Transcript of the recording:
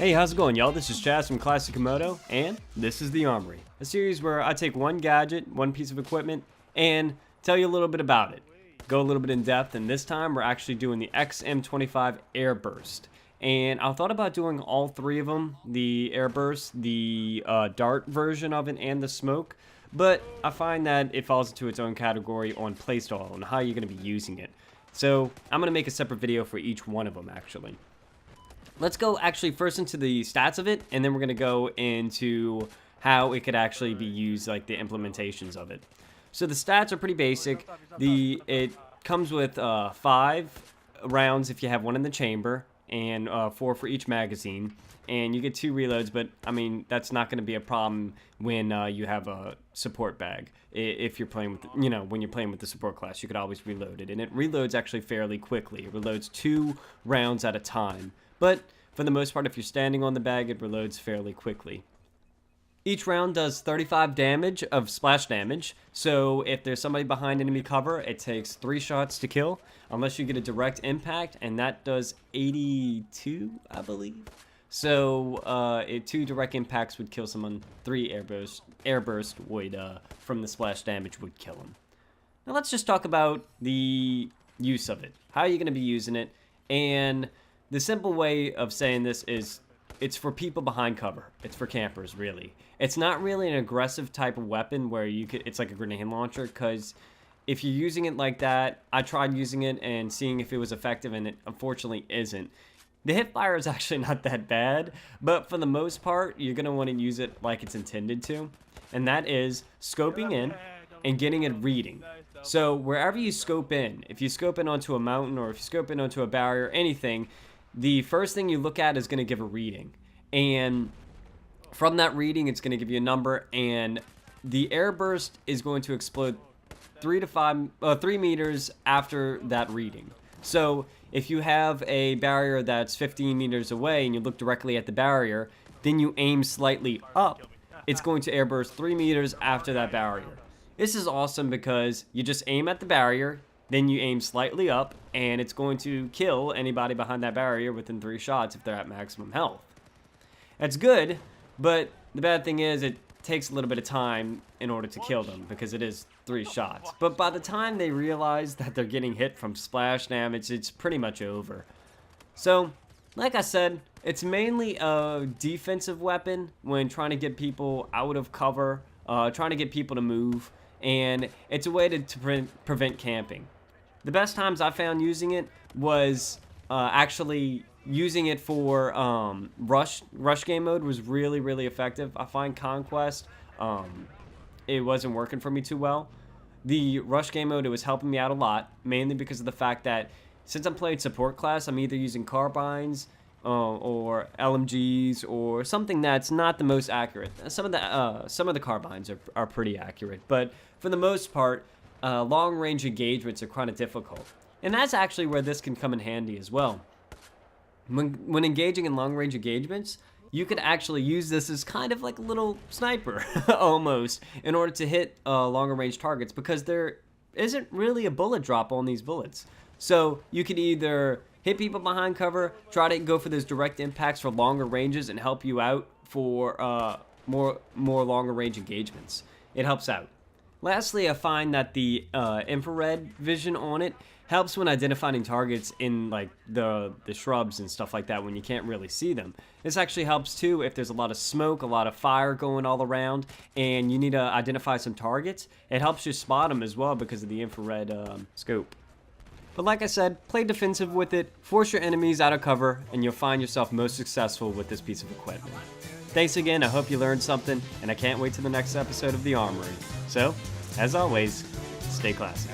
Hey, how's it going, y'all? This is Chaz from Classic Komodo, and this is the Armory, a series where I take one gadget, one piece of equipment, and tell you a little bit about it. Go a little bit in depth, and this time we're actually doing the XM-25 Airburst. And I thought about doing all three of them, the Airburst, the dart version of it, and the smoke, but I find that it falls into its own category on playstyle and how you're going to be using it. So I'm going to make a separate video for each one of them, actually. Let's go actually first into the stats of it, and then we're going to go into how it could actually be used, like the implementations of it. So the stats are pretty basic. It comes with 5 rounds if you have one in the chamber, and 4 for each magazine, and you get 2 reloads, but I mean that's not going to be a problem when you have a support bag. If you're playing with, when you're playing with the support class, you could always reload it, and it reloads actually fairly quickly. It reloads 2 rounds at a time. But for the most part, if you're standing on the bag, it reloads fairly quickly. Each round does 35 damage of splash damage, so if there's somebody behind enemy cover, it takes 3 shots to kill, unless you get a direct impact, and that does 82, I believe. So 2 direct impacts would kill someone, 3 airburst would, from the splash damage, would kill them. Now let's just talk about the use of it. How are you going to be using it? And the simple way of saying this is it's for people behind cover. It's for campers, really. It's not really an aggressive type of weapon where it's like a grenade launcher, because if you're using it like that, I tried using it and seeing if it was effective, and it unfortunately isn't. The hip fire is actually not that bad, but for the most part, you're going to want to use it like it's intended to, and that is scoping in and getting it reading. So wherever you scope in, if you scope in onto a mountain or if you scope in onto a barrier, anything, the first thing you look at is going to give a reading, and from that reading it's going to give you a number, and the airburst is going to explode 3 meters after that reading. So if you have a barrier that's 15 meters away and you look directly at the barrier, then you aim slightly up, it's going to airburst 3 meters after that barrier. This is awesome because you just aim at the barrier, then you aim slightly up, and it's going to kill anybody behind that barrier within 3 shots if they're at maximum health. That's good, but the bad thing is it takes a little bit of time in order to kill them because it is 3 shots. But by the time they realize that they're getting hit from splash damage, it's pretty much over. So, like I said, it's mainly a defensive weapon when trying to get people out of cover, trying to get people to move, and it's a way to prevent camping. The best times I found using it was actually using it for rush game mode was really, really effective. I find Conquest, it wasn't working for me too well. The rush game mode, it was helping me out a lot, mainly because of the fact that since I'm playing support class, I'm either using carbines or LMGs or something that's not the most accurate. Some of the carbines are pretty accurate, but for the most part, long range engagements are kind of difficult, and that's actually where this can come in handy as well. When engaging in long range engagements, you could actually use this as kind of like a little sniper almost in order to hit longer range targets, because there isn't really a bullet drop on these bullets. So you can either hit people behind cover, try to go for those direct impacts for longer ranges and help you out for more longer range engagements. It helps out. Lastly, I find that the infrared vision on it helps when identifying targets in like the shrubs and stuff like that when you can't really see them. This actually helps too if there's a lot of smoke, a lot of fire going all around, and you need to identify some targets. It helps you spot them as well because of the infrared scope. But like I said, play defensive with it, force your enemies out of cover, and you'll find yourself most successful with this piece of equipment. Thanks again, I hope you learned something, and I can't wait till the next episode of The Armory. So, as always, stay classy.